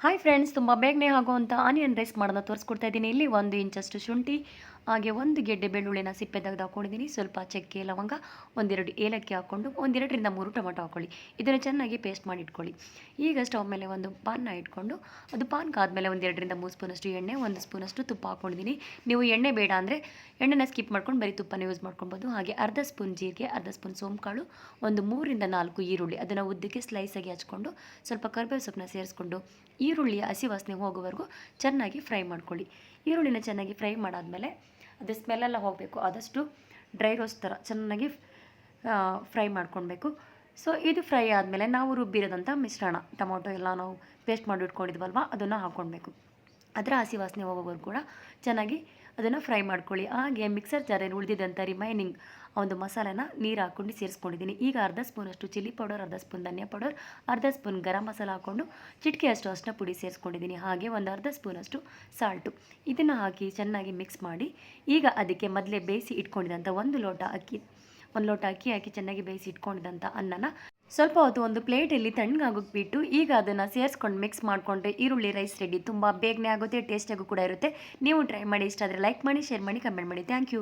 Hi friends, ತುಂಬ ಬೇಗನೆ ಆಗುವಂಥ ಆನಿಯನ್ ರೈಸ್ ಮಾಡೋದನ್ನ ತೋರಿಸ್ಕೊಡ್ತಾ ಇದ್ದೀನಿ. ಇಲ್ಲಿ 1 ಇಂಚಷ್ಟು ಶುಂಠಿ, ಹಾಗೆ 1 ಗೆಡ್ಡೆ ಬೆಳ್ಳುಳ್ಳಿನ ಸಿಪ್ಪೆ ತೆಗೆದು ಹಾಕ್ಕೊಂಡಿದ್ದೀನಿ. ಸ್ವಲ್ಪ ಚಕ್ಕೆ, ಲವಂಗ, ಒಂದೆರಡು ಏಲಕ್ಕಿ ಹಾಕ್ಕೊಂಡು 1 2ರಿಂದ 3 ಟೊಮೆಟೊ ಹಾಕ್ಕೊಳ್ಳಿ. ಇದನ್ನು ಚೆನ್ನಾಗಿ ಪೇಸ್ಟ್ ಮಾಡಿ ಇಟ್ಕೊಳ್ಳಿ. ಈಗ ಸ್ಟವ್ ಮೇಲೆ ಒಂದು ಪಾನ್ನ ಇಟ್ಕೊಂಡು ಅದು ಪಾನ್ ಕಾದ್ಮೇಲೆ 1 2ರಿಂದ 3 ಸ್ಪೂನಷ್ಟು ಎಣ್ಣೆ, 1 ಸ್ಪೂನಷ್ಟು ತುಪ್ಪ ಹಾಕ್ಕೊಂಡಿದ್ದೀನಿ. ನೀವು ಎಣ್ಣೆ ಬೇಡ ಅಂದರೆ ಎಣ್ಣೆನ ಸ್ಕಿಪ್ ಮಾಡ್ಕೊಂಡು ಬರೀ ತುಪ್ಪನ ಯೂಸ್ ಮಾಡ್ಕೊಳ್ಬೋದು. ಹಾಗೆ ಅರ್ಧ ಸ್ಪೂನ್ ಜೀರಿಗೆ, ಅರ್ಧ ಸ್ಪೂನ್ ಸೋಂಕಾಳು, ಒಂದು 3 ರಿಂದ 4 ಈರುಳ್ಳಿ, ಅದನ್ನು ಉದ್ದಕ್ಕೆ ಸ್ಲೈಸಾಗಿ ಹಚ್ಕೊಂಡು ಸ್ವಲ್ಪ ಕರಿಬೇವು ಸೊಪ್ಪನ್ನ ಸೇರಿಸ್ಕೊಂಡು ಈರುಳ್ಳಿಯ ಹಸಿ ವಾಸನೆ ಹೋಗೋವರೆಗೂ ಚೆನ್ನಾಗಿ ಫ್ರೈ ಮಾಡ್ಕೊಳ್ಳಿ. ಈರುಳ್ಳಿನ ಚೆನ್ನಾಗಿ ಫ್ರೈ ಮಾಡಾದಮೇಲೆ ಅದು ಸ್ಮೆಲ್ಲೆಲ್ಲ ಹೋಗಬೇಕು, ಆದಷ್ಟು ಡ್ರೈ ರೋಸ್ಟ್ ಥರ ಚೆನ್ನಾಗಿ ಫ್ರೈ ಮಾಡ್ಕೊಳ್ಬೇಕು. ಸೊ ಇದು ಫ್ರೈ ಆದಮೇಲೆ ನಾವು ರುಬ್ಬಿರೋದಂಥ ಮಿಶ್ರಣ, ಟೊಮೊಟೊ ಎಲ್ಲ ನಾವು ಪೇಸ್ಟ್ ಮಾಡಿ ಇಟ್ಕೊಂಡಿದ್ವಲ್ವ, ಅದನ್ನು ಹಾಕ್ಕೊಳ್ಬೇಕು. ಅದರ ಹಸಿ ವಾಸನೆ ಹೋಗೋವರೆಗೂ ಕೂಡ ಚೆನ್ನಾಗಿ ಅದನ್ನು ಫ್ರೈ ಮಾಡ್ಕೊಳ್ಳಿ. ಹಾಗೆ ಮಿಕ್ಸರ್ ಜಾರಲ್ಲಿ ಉಳಿದಿದ್ದಂಥ ರಿಮೈನಿಂಗ್ ಒಂದು ಮಸಾಲೆನ ನೀರು ಹಾಕ್ಕೊಂಡು ಸೇರಿಸ್ಕೊಂಡಿದ್ದೀನಿ. ಈಗ ಅರ್ಧ ಸ್ಪೂನಷ್ಟು ಚಿಲ್ಲಿ ಪೌಡರ್, ಅರ್ಧ ಸ್ಪೂನ್ ಧನಿಯಾ ಪೌಡರ್, ಅರ್ಧ ಸ್ಪೂನ್ ಗರಂ ಮಸಾಲ ಹಾಕ್ಕೊಂಡು ಚಿಟಿಕೆಯಷ್ಟು ಅರಿಶಿನ ಪುಡಿ ಸೇರಿಸ್ಕೊಂಡಿದ್ದೀನಿ. ಹಾಗೆ ಒಂದು ಅರ್ಧ ಸ್ಪೂನಷ್ಟು ಸಾಲ್ಟು, ಇದನ್ನು ಹಾಕಿ ಚೆನ್ನಾಗಿ ಮಿಕ್ಸ್ ಮಾಡಿ ಈಗ ಅದಕ್ಕೆ ಮೊದಲೇ ಬೇಯಿಸಿ ಇಟ್ಕೊಂಡಿದ್ದಂಥ ಒಂದು ಲೋಟ ಅಕ್ಕಿ ಹಾಕಿ ಚೆನ್ನಾಗಿ ಬೇಯಿಸಿ ಇಟ್ಕೊಂಡಿದ್ದಂಥ ಅನ್ನನ ಸ್ವಲ್ಪ ಹೊತ್ತು ಒಂದು ಪ್ಲೇಟಲ್ಲಿ ತಣ್ಣಗಾಗೋಕ್ಕೆ ಬಿಟ್ಟು ಈಗ ಅದನ್ನು ಸೇರಿಸ್ಕೊಂಡು ಮಿಕ್ಸ್ ಮಾಡಿಕೊಂಡ್ರೆ ಈರುಳ್ಳಿ ರೈಸ್ ರೆಡಿ. ತುಂಬ ಬೇಗನೆ ಆಗುತ್ತೆ, ಟೇಸ್ಟಿಯಾಗೂ ಕೂಡ ಇರುತ್ತೆ. ನೀವು ಟ್ರೈ ಮಾಡಿ. ಇಷ್ಟ ಆದರೆ ಲೈಕ್ ಮಾಡಿ, ಶೇರ್ ಮಾಡಿ, ಕಮೆಂಟ್ ಮಾಡಿ. Thank you.